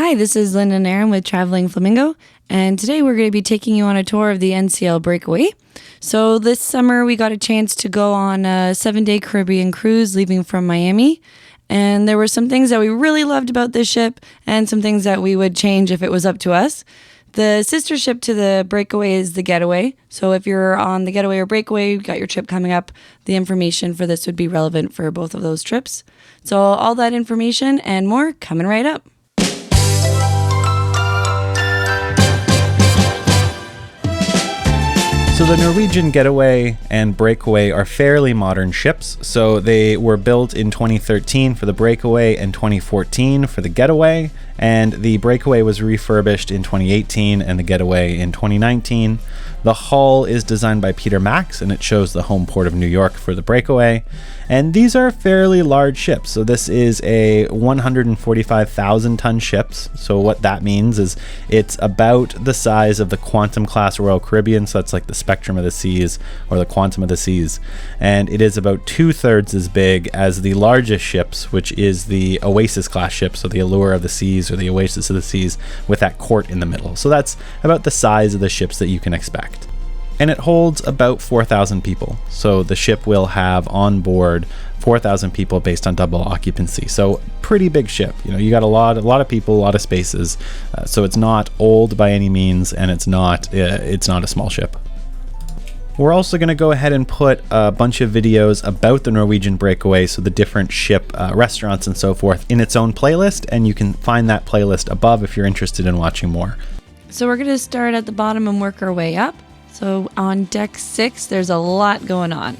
Hi, this is Linda and Aaron with Traveling Flamingo, and today we're going to be taking you on a tour of the NCL Breakaway. So this summer we got a chance to go on a 7-day Caribbean cruise leaving from Miami, and there were some things that we really loved about this ship and some things that we would change if it was up to us. The sister ship to the Breakaway is the Getaway, so if you're on the Getaway or Breakaway, you've got your trip coming up, the information for this would be relevant for both of those trips. So all that information and more coming right up. So the Norwegian Getaway and Breakaway are fairly modern ships. So they were built in 2013 for the Breakaway and 2014 for the Getaway. And the Breakaway was refurbished in 2018 and the Getaway in 2019. The hull is designed by Peter Max and it shows the home port of New York for the Breakaway. And these are fairly large ships. So this is a 145,000 ton ships. So what that means is it's about the size of the Quantum class Royal Caribbean. So that's like the Spectrum of the Seas or the Quantum of the Seas. And it is about 2/3 as big as the largest ships, which is the Oasis class ship. So the Allure of the Seas or the Oasis of the Seas with that court in the middle. So that's about the size of the ships that you can expect. And it holds about 4,000 people. So the ship will have on board 4,000 people based on double occupancy. So pretty big ship. You know, you got a lot of people, a lot of spaces. So it's not old by any means, and it's not a small ship. We're also going to go ahead and put a bunch of videos about the Norwegian Breakaway, so the different ship restaurants and so forth, in its own playlist, and you can find that playlist above if you're interested in watching more. So we're going to start at the bottom and work our way up. So on deck 6, there's a lot going on.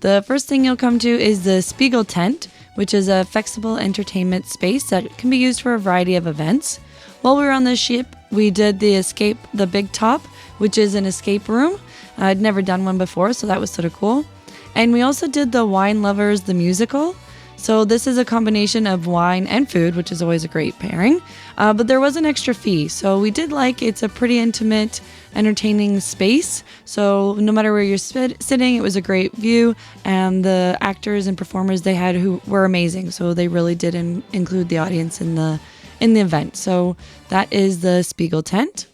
The first thing you'll come to is the Spiegel tent, which is a flexible entertainment space that can be used for a variety of events. While we were on the ship, we did the Big Top, which is an escape room. I'd never done one before, so that was sort of cool. And we also did the Wine Lovers, the musical. So this is a combination of wine and food, which is always a great pairing. But there was an extra fee. So we did it's a pretty intimate, entertaining space. So no matter where you're sitting, it was a great view. And the actors and performers they had who were amazing. So they really did include the audience in the event. So that is the Spiegel tent.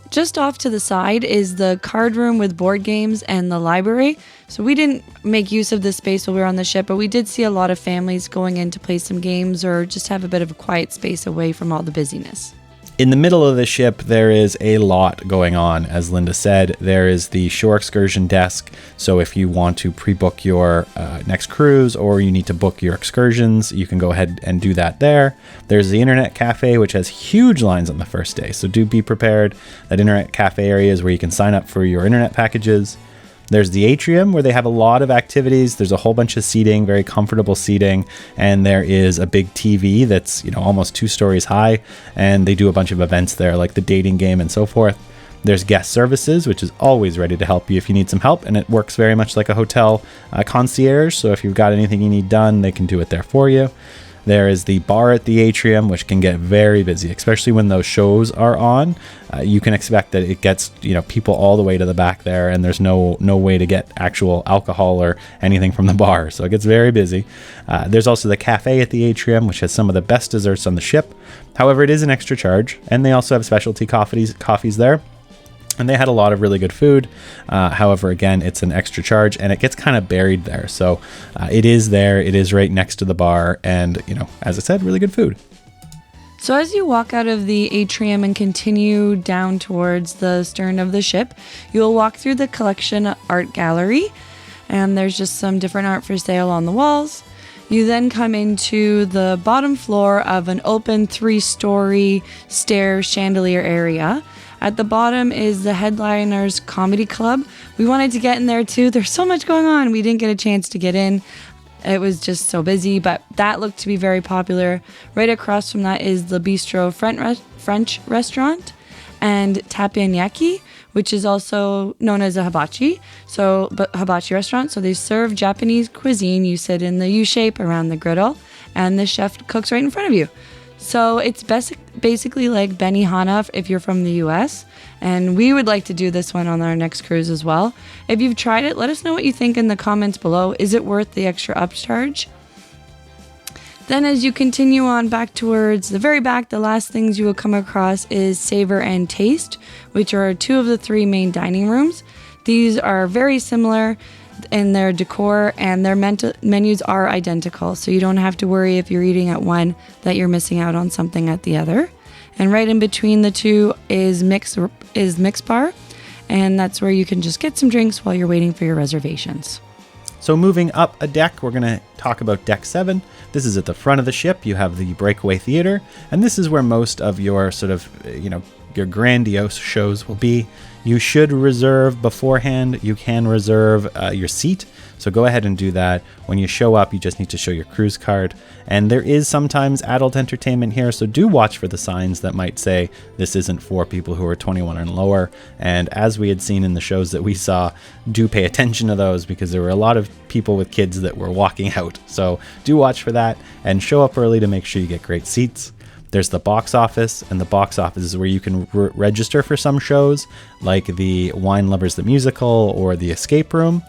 Just off to the side is the card room with board games and the library. So we didn't make use of this space while we were on the ship, but we did see a lot of families going in to play some games or just have a bit of a quiet space away from all the busyness. In the middle of the ship, there is a lot going on. As Linda said, there is the shore excursion desk. So if you want to pre-book your next cruise or you need to book your excursions, you can go ahead and do that there. There's the internet cafe, which has huge lines on the first day. So do be prepared. That internet cafe area is where you can sign up for your internet packages. There's the Atrium, where they have a lot of activities. There's a whole bunch of seating, very comfortable seating, and there is a big TV that's, almost 2 stories high, and they do a bunch of events there, like the dating game and so forth. There's guest services, which is always ready to help you if you need some help, and it works very much like a hotel concierge, so if you've got anything you need done, they can do it there for you. There is the bar at the Atrium, which can get very busy, especially when those shows are on. You can expect that it gets people all the way to the back there, and there's no way to get actual alcohol or anything from the bar, so it gets very busy. There's also the cafe at the Atrium, which has some of the best desserts on the ship. However, it is an extra charge, and they also have specialty coffees there. And they had a lot of really good food. However, again, it's an extra charge and it gets kind of buried there. So it is there. It is right next to the bar. And, as I said, really good food. So as you walk out of the Atrium and continue down towards the stern of the ship, you'll walk through the collection art gallery. And there's just some different art for sale on the walls. You then come into the bottom floor of an open 3-story stair chandelier area. At the bottom is the Headliners Comedy Club. We wanted to get in there too. There's so much going on. We didn't get a chance to get in. It was just so busy, but that looked to be very popular. Right across from that is the Bistro French restaurant and Teppanyaki, which is also known as a hibachi. Hibachi restaurant. So they serve Japanese cuisine. You sit in the U shape around the griddle, and the chef cooks right in front of you. So it's basically like Benihana if you're from the US, and we would like to do this one on our next cruise as well. If you've tried it, let us know what you think in the comments below. Is it worth the extra upcharge? Then as you continue on back towards the very back, the last things you will come across is Savor and Taste, which are 2 of the 3 main dining rooms. These are very similar in their decor, and their menus are identical, so you don't have to worry if you're eating at one that you're missing out on something at the other. And right in between the 2 is Mix Bar, and that's where you can just get some drinks while you're waiting for your reservations. So moving up a deck, we're going to talk about Deck 7. This is at the front of the ship. You have the Breakaway Theatre, and this is where most of your sort of, your grandiose shows will be. You should reserve beforehand. You can reserve your seat, so go ahead and do that. When you show up, you just need to show your cruise card. And there is sometimes adult entertainment here, so do watch for the signs that might say this isn't for people who are 21 and lower. And as we had seen in the shows that we saw, do pay attention to those, because there were a lot of people with kids that were walking out. So do watch for that and show up early to make sure you get great seats. There's the box office, and the box office is where you can register for some shows, like the Wine Lovers the Musical or the Escape Room.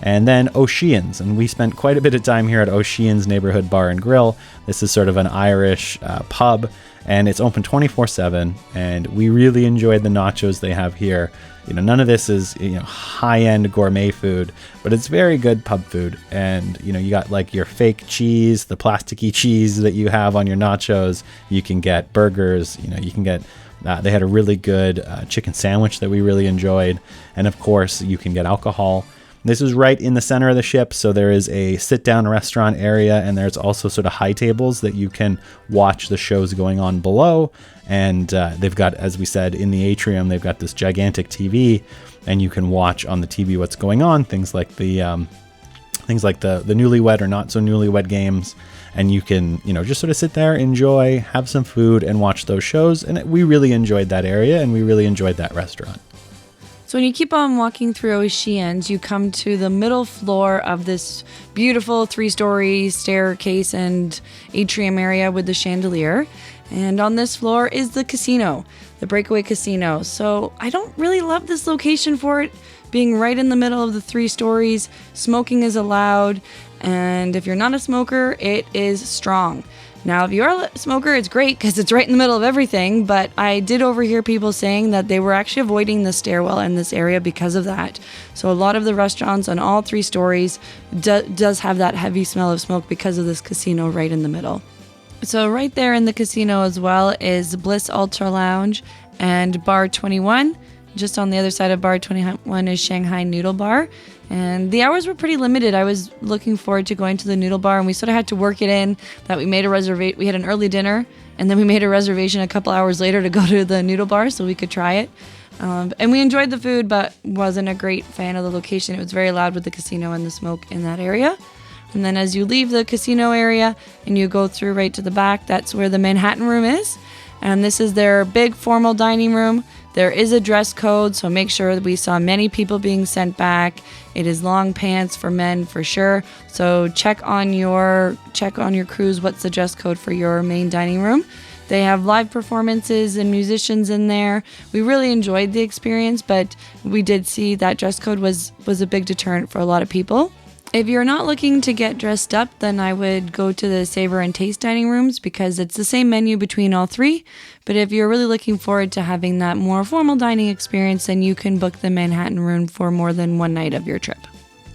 And then Oceans, and we spent quite a bit of time here at Oceans Neighborhood Bar and Grill. This is sort of an Irish pub, and it's open 24/7, and we really enjoyed the nachos they have here. None of this is high-end gourmet food, but it's very good pub food. And you got like your fake cheese, the plasticky cheese that you have on your nachos. You can get burgers. You can get. They had a really good chicken sandwich that we really enjoyed, and of course you can get alcohol. This is right in the center of the ship, so there is a sit-down restaurant area, and there's also sort of high tables that you can watch the shows going on below. And they've got, as we said, in the atrium, they've got this gigantic TV, and you can watch on the TV what's going on, things like the newlywed or not so newlywed games. And you can, just sort of sit there, enjoy, have some food, and watch those shows. And we really enjoyed that area, and we really enjoyed that restaurant. So when you keep on walking through Oceans, you come to the middle floor of this beautiful 3-story staircase and atrium area with the chandelier. And on this floor is the casino, the Breakaway Casino. So I don't really love this location for it being right in the middle of the 3 stories. Smoking is allowed, and if you're not a smoker, it is strong. Now, if you're a smoker, it's great because it's right in the middle of everything, but I did overhear people saying that they were actually avoiding the stairwell in this area because of that. So a lot of the restaurants on all 3 stories does have that heavy smell of smoke because of this casino right in the middle. So right there in the casino as well is Bliss Ultra Lounge and Bar 21. Just on the other side of Bar 21 is Shanghai Noodle Bar. And the hours were pretty limited. I was looking forward to going to the noodle bar, and we sort of had to work it in that we made a reservation. We had an early dinner, and then we made a reservation a couple hours later to go to the noodle bar so we could try it. And we enjoyed the food, but wasn't a great fan of the location. It was very loud with the casino and the smoke in that area. And then as you leave the casino area and you go through right to the back, that's where the Manhattan room is. And this is their big formal dining room. There is a dress code, so make sure that we saw many people being sent back. It is long pants for men for sure. So check on your cruise what's the dress code for your main dining room. They have live performances and musicians in there. We really enjoyed the experience, but we did see that dress code was a big deterrent for a lot of people. If you're not looking to get dressed up, then I would go to the Savor and Taste dining rooms because it's the same menu between all 3. But if you're really looking forward to having that more formal dining experience, then you can book the Manhattan room for more than one night of your trip.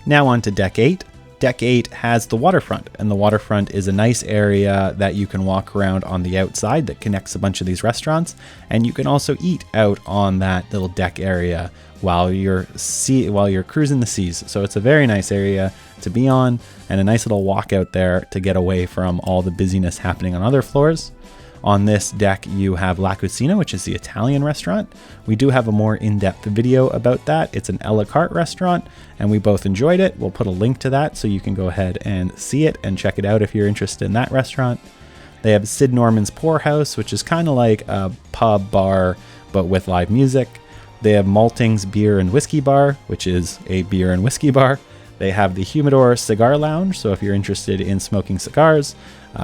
Now on to Deck 8. Deck 8 has the Waterfront, and the Waterfront is a nice area that you can walk around on the outside that connects a bunch of these restaurants, and you can also eat out on that little deck area while you're cruising the seas. So it's a very nice area to be on, and a nice little walk out there to get away from all the busyness happening on other floors. On this deck, you have La Cucina, which is the Italian restaurant. We do have a more in-depth video about that. It's an a la carte restaurant, and we both enjoyed it. We'll put a link to that so you can go ahead and see it and check it out if you're interested in that restaurant. They have Sid Norman's Poorhouse, which is kind of like a pub bar, but with live music. They have Malting's Beer and Whiskey Bar, which is a beer and whiskey bar. They have the Humidor Cigar Lounge, so if you're interested in smoking cigars,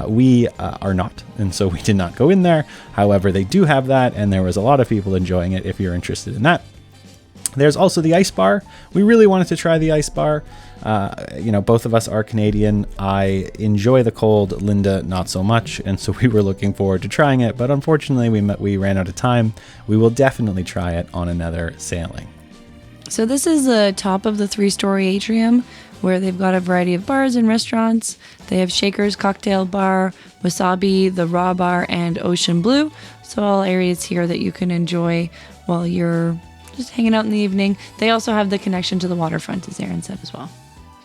we are not, and so we did not go in there. However, they do have that, and there was a lot of people enjoying it if you're interested in that. There's also the ice bar. We really wanted to try the ice bar. Both of us are Canadian. I enjoy the cold, Linda not so much, and so we were looking forward to trying it, but unfortunately we ran out of time. We will definitely try it on another sailing. So this is the top of the 3-story atrium, where they've got a variety of bars and restaurants. They have Shaker's Cocktail Bar, Wasabi, the Raw Bar, and Ocean Blue. So all areas here that you can enjoy while you're just hanging out in the evening. They also have the connection to the waterfront, as Aaron said as well.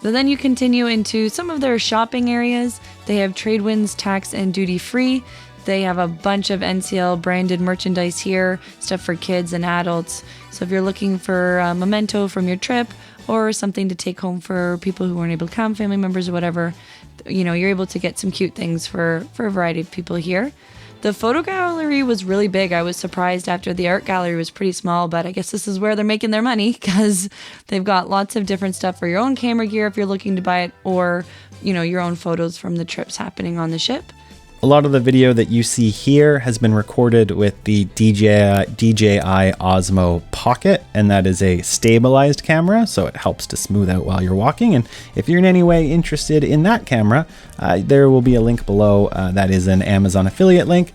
So then you continue into some of their shopping areas. They have Tradewinds tax and duty free. They have a bunch of NCL branded merchandise here, stuff for kids and adults. So if you're looking for a memento from your trip or something to take home for people who weren't able to come, family members or whatever, you're able to get some cute things for a variety of people here. The photo gallery was really big. I was surprised after the art gallery was pretty small, but I guess this is where they're making their money because they've got lots of different stuff for your own camera gear if you're looking to buy it, or, your own photos from the trips happening on the ship. A lot of the video that you see here has been recorded with the DJI Osmo Pocket, and that is a stabilized camera, so it helps to smooth out while you're walking. And if you're in any way interested in that camera, there will be a link below. That is an Amazon affiliate link.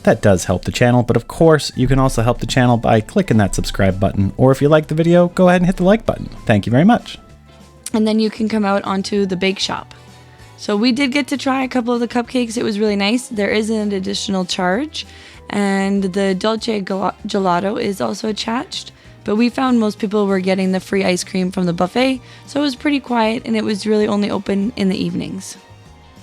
That does help the channel, but of course, you can also help the channel by clicking that subscribe button, or if you like the video, go ahead and hit the like button. Thank you very much. And then you can come out onto the bake shop. So we did get to try a couple of the cupcakes. It was really nice. There is an additional charge, and the Dolce Gelato is also attached. But we found most people were getting the free ice cream from the buffet, so it was pretty quiet, and it was really only open in the evenings.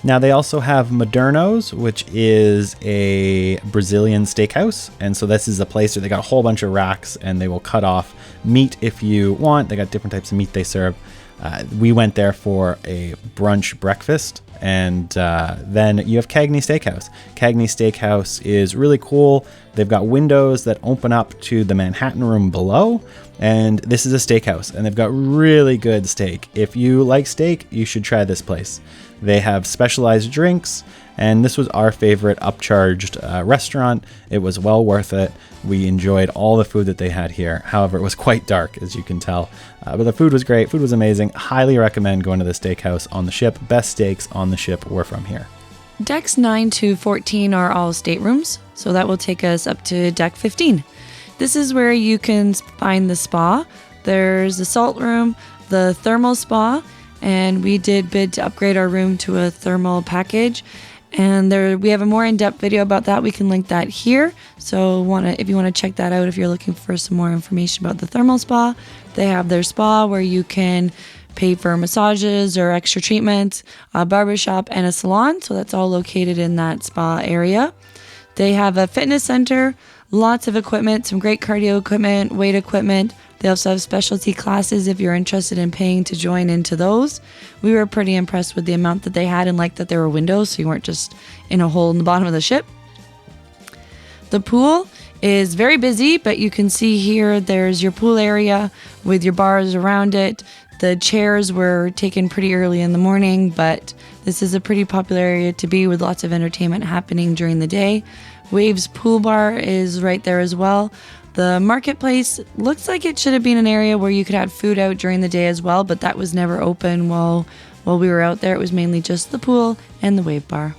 Now they also have Moderno's, which is a Brazilian steakhouse. And so this is a place where they got a whole bunch of racks, and they will cut off meat if you want. They got different types of meat they serve. We went there for a brunch breakfast, and then you have Cagney Steakhouse. Cagney Steakhouse is really cool. They've got windows that open up to the Manhattan room below, and this is a steakhouse, and they've got really good steak. If you like steak, you should try this place. They have specialized drinks, and this was our favorite upcharged restaurant. It was well worth it. We enjoyed all the food that they had here. However, it was quite dark, as you can tell. But the food was great. Food was amazing. Highly recommend going to the steakhouse on the ship. Best steaks on the ship were from here. Decks 9 to 14 are all staterooms, so that will take us up to deck 15. This is where you can find the spa. There's the salt room, the thermal spa, and we did bid to upgrade our room to a thermal package. And we have a more in-depth video about that. We can link that here. So if you want to check that out, if you're looking for some more information about the thermal spa, they have their spa where you can pay for massages or extra treatments, a barbershop, and a salon. So that's all located in that spa area. They have a fitness center, lots of equipment, some great cardio equipment, weight equipment. They also have specialty classes if you're interested in paying to join into those. We were pretty impressed with the amount that they had, and liked that there were windows so you weren't just in a hole in the bottom of the ship. The pool is very busy, but you can see here there's your pool area with your bars around it. The chairs were taken pretty early in the morning, but this is a pretty popular area to be, with lots of entertainment happening during the day. Waves Pool Bar is right there as well. The marketplace looks like it should have been an area where you could have food out during the day as well, but that was never open while we were out there. It was mainly just the pool and the wave bar.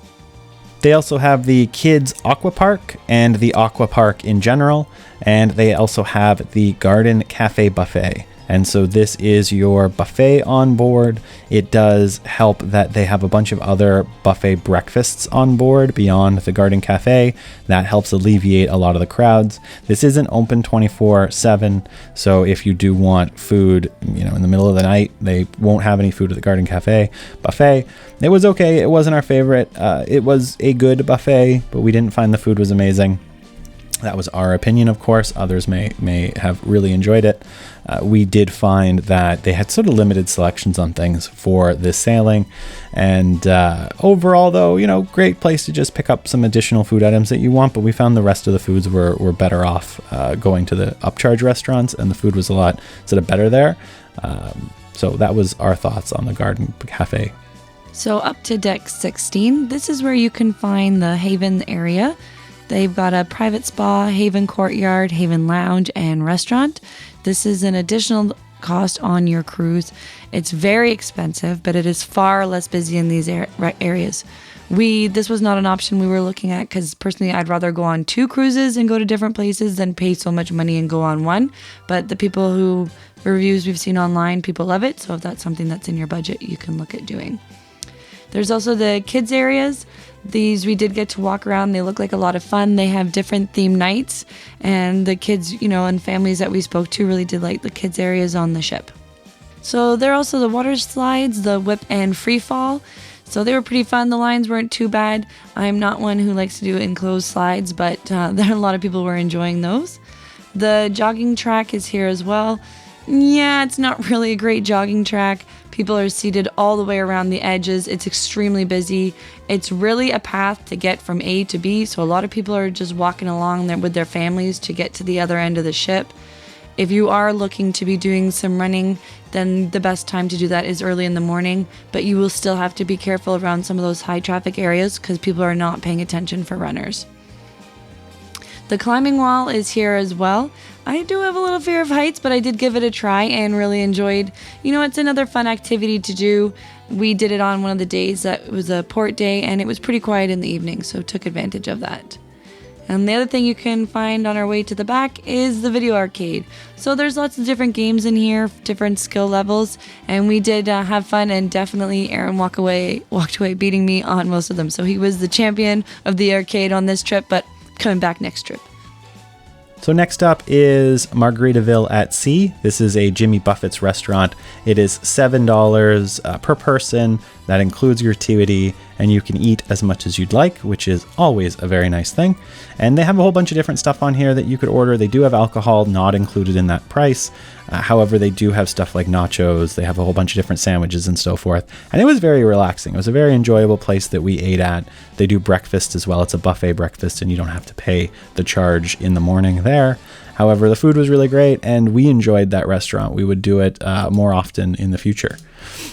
They also have the Kids Aqua Park and the Aqua Park in general, and they also have the Garden Cafe Buffet. And so this is your buffet on board. It does help that they have a bunch of other buffet breakfasts on board beyond the Garden Cafe. That helps alleviate a lot of the crowds. This isn't open 24/7, so if you do want food, in the middle of the night, they won't have any food at the Garden Cafe buffet. It was okay. It wasn't our favorite. It was a good buffet, but we didn't find the food was amazing. That was our opinion, of course. Others may have really enjoyed it. We did find that they had sort of limited selections on things for this sailing. And overall, though, great place to just pick up some additional food items that you want. But we found the rest of the foods were better off going to the upcharge restaurants, and the food was a lot sort of better there. So that was our thoughts on the Garden Cafe. So up to deck 16, this is where you can find the Haven area. They've got a private spa, Haven Courtyard, Haven Lounge, and restaurant. This is an additional cost on your cruise. It's very expensive, but it is far less busy in these areas. This was not an option we were looking at because personally I'd rather go on 2 cruises and go to different places than pay so much money and go on one. But the reviews we've seen online, people love it. So if that's something that's in your budget, you can look at doing. There's also the kids areas. These we did get to walk around. They look like a lot of fun. They have different theme nights, and the kids, and families that we spoke to really did like the kids areas on the ship. So there are also the water slides, the whip and free fall. So they were pretty fun. The lines weren't too bad. I'm not one who likes to do enclosed slides, but there are a lot of people who were enjoying those. The jogging track is here as well. Yeah, it's not really a great jogging track. People are seated all the way around the edges. It's extremely busy. It's really a path to get from A to B, so a lot of people are just walking along there with their families to get to the other end of the ship. If you are looking to be doing some running, then the best time to do that is early in the morning, but you will still have to be careful around some of those high traffic areas because people are not paying attention for runners. The climbing wall is here as well. I do have a little fear of heights, but I did give it a try and really enjoyed. It's another fun activity to do. We did it on one of the days that was a port day, and it was pretty quiet in the evening, so took advantage of that. And the other thing you can find on our way to the back is the video arcade. So there's lots of different games in here, different skill levels, and we did have fun, and definitely Aaron walked away beating me on most of them. So he was the champion of the arcade on this trip, but coming back next trip. So next up is Margaritaville at Sea. This is a Jimmy Buffett's restaurant. It is $7 per person. That includes gratuity, and you can eat as much as you'd like, which is always a very nice thing. And they have a whole bunch of different stuff on here that you could order. They do have alcohol not included in that price. However, they do have stuff like nachos. They have a whole bunch of different sandwiches and so forth. And it was very relaxing. It was a very enjoyable place that we ate at. They do breakfast as well. It's a buffet breakfast, and you don't have to pay the charge in the morning there. However, the food was really great, and we enjoyed that restaurant. We would do it more often in the future.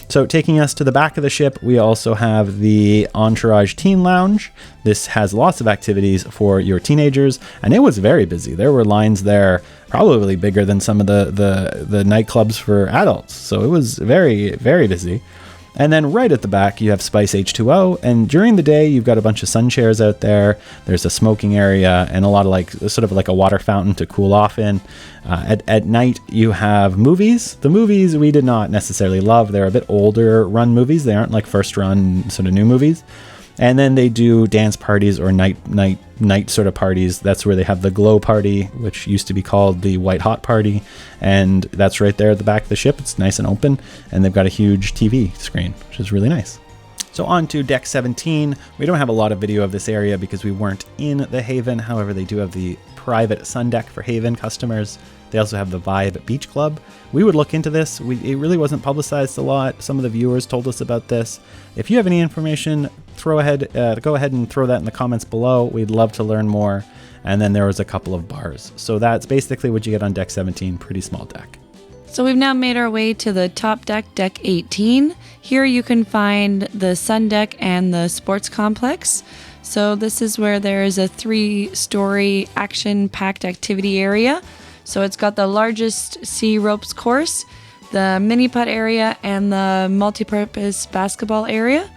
So taking us to the back of the ship, we also have the Entourage Teen Lounge. This has lots of activities for your teenagers, and it was very busy. There were lines there probably bigger than some of the nightclubs for adults. So it was very, very busy. And then right at the back, you have Spice H2O. And during the day, you've got a bunch of sun chairs out there. There's a smoking area and a lot of sort of like a water fountain to cool off in. At night, you have movies. The movies we did not necessarily love. They're a bit older run movies. They aren't like first run sort of new movies. And then they do dance parties or night sort of parties. That's where they have the Glow Party, which used to be called the White Hot Party. And that's right there at the back of the ship. It's nice and open. And they've got a huge TV screen, which is really nice. So on to Deck 17. We don't have a lot of video of this area because we weren't in the Haven. However, they do have the private sun deck for Haven customers. They also have the Vibe Beach Club. We would look into this. It really wasn't publicized a lot. Some of the viewers told us about this. If you have any information, go ahead and throw that in the comments below. We'd love to learn more. And then there was a couple of bars. So that's basically what you get on Deck 17. Pretty small deck. So we've now made our way to the top deck, Deck 18. Here you can find the sun deck and the sports complex. So this is where there is a 3-story action-packed activity area. So it's got the largest sea ropes course, the mini-putt area, and the multi-purpose basketball area.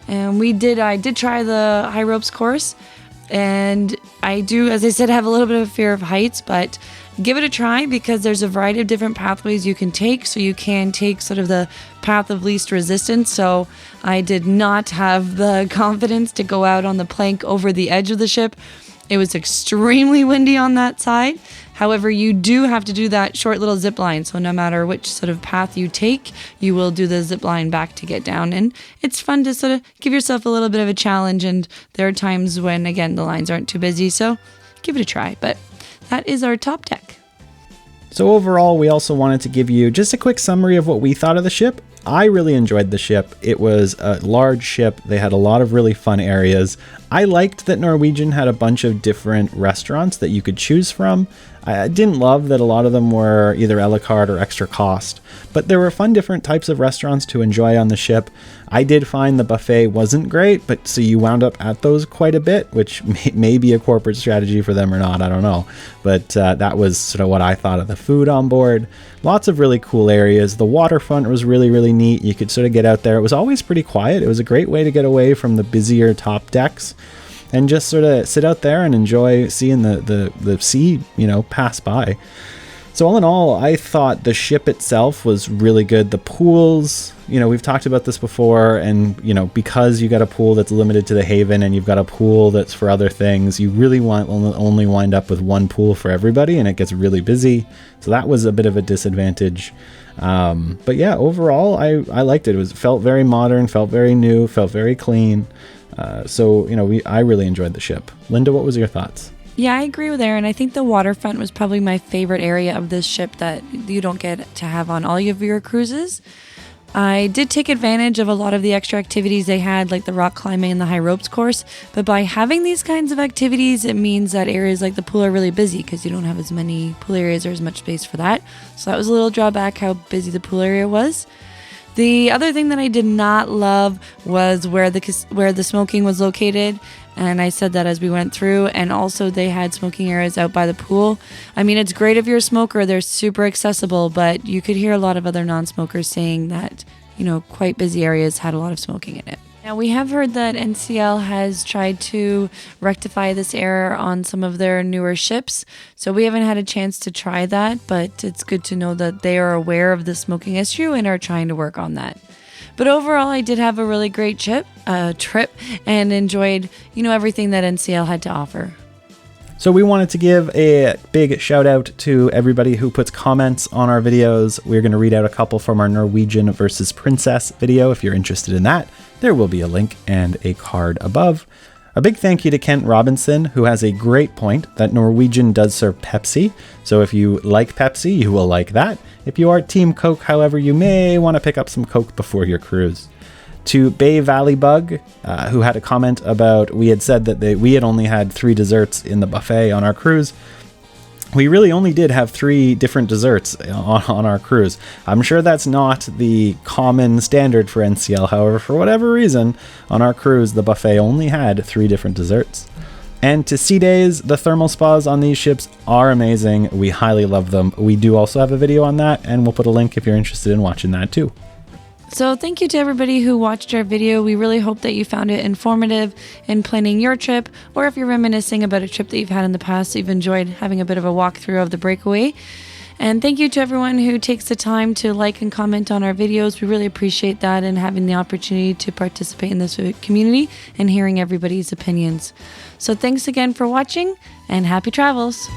And I did try the high ropes course, and I do, as I said, have a little bit of fear of heights, but give it a try because there's a variety of different pathways you can take. So you can take sort of the path of least resistance. So I did not have the confidence to go out on the plank over the edge of the ship. It was extremely windy on that side. However, you do have to do that short little zip line. So no matter which sort of path you take, you will do the zip line back to get down. And it's fun to sort of give yourself a little bit of a challenge. And there are times when, again, the lines aren't too busy. So give it a try. But that is our top deck. So overall, we also wanted to give you just a quick summary of what we thought of the ship. I really enjoyed the ship. It was a large ship. They had a lot of really fun areas. I liked that Norwegian had a bunch of different restaurants that you could choose from. I didn't love that a lot of them were either a la carte or extra cost, but there were fun different types of restaurants to enjoy on the ship. I did find the buffet wasn't great, but so you wound up at those quite a bit, which may be a corporate strategy for them or not, I don't know. But that was sort of what I thought of the food on board. Lots of really cool areas. The waterfront was really, really neat. You could sort of get out there. It was always pretty quiet. It was a great way to get away from the busier top decks and just sort of sit out there and enjoy seeing the sea, pass by. So all in all, I thought the ship itself was really good. The pools, we've talked about this before, and, because you got a pool that's limited to the Haven and you've got a pool that's for other things, you really want only wind up with one pool for everybody, and it gets really busy. So that was a bit of a disadvantage. But yeah, overall, I liked it. Felt very modern, felt very new, felt very clean. I really enjoyed the ship. Linda, what was your thoughts? Yeah, I agree with Aaron. I think the waterfront was probably my favorite area of this ship that you don't get to have on all of your cruises. I did take advantage of a lot of the extra activities they had, like the rock climbing and the high ropes course. But by having these kinds of activities, it means that areas like the pool are really busy because you don't have as many pool areas or as much space for that. So that was a little drawback, how busy the pool area was. The other thing that I did not love was where the smoking was located, and I said that as we went through, and also they had smoking areas out by the pool. I mean, it's great if you're a smoker, they're super accessible, but you could hear a lot of other non-smokers saying that, quite busy areas had a lot of smoking in it. Now, we have heard that NCL has tried to rectify this error on some of their newer ships, so we haven't had a chance to try that, but it's good to know that they are aware of the smoking issue and are trying to work on that. But overall, I did have a really great trip and enjoyed, everything that NCL had to offer. So we wanted to give a big shout out to everybody who puts comments on our videos. We're going to read out a couple from our Norwegian versus Princess video. If you're interested in that, there will be a link and a card above. A big thank you to Kent Robinson, who has a great point that Norwegian does serve Pepsi. So if you like Pepsi, you will like that. If you are Team Coke, however, you may want to pick up some Coke before your cruise. To Bay Valley Bug, who had a comment about, we had said that we had only had 3 desserts in the buffet on our cruise. We really only did have 3 different desserts on our cruise. I'm sure that's not the common standard for NCL. However, for whatever reason, on our cruise, the buffet only had 3 different desserts. And to Sea Days, the thermal spas on these ships are amazing. We highly love them. We do also have a video on that, and we'll put a link if you're interested in watching that too. So thank you to everybody who watched our video. We really hope that you found it informative in planning your trip, or if you're reminiscing about a trip that you've had in the past, you've enjoyed having a bit of a walkthrough of the Breakaway. And thank you to everyone who takes the time to like and comment on our videos. We really appreciate that, and having the opportunity to participate in this community and hearing everybody's opinions. So thanks again for watching, and happy travels.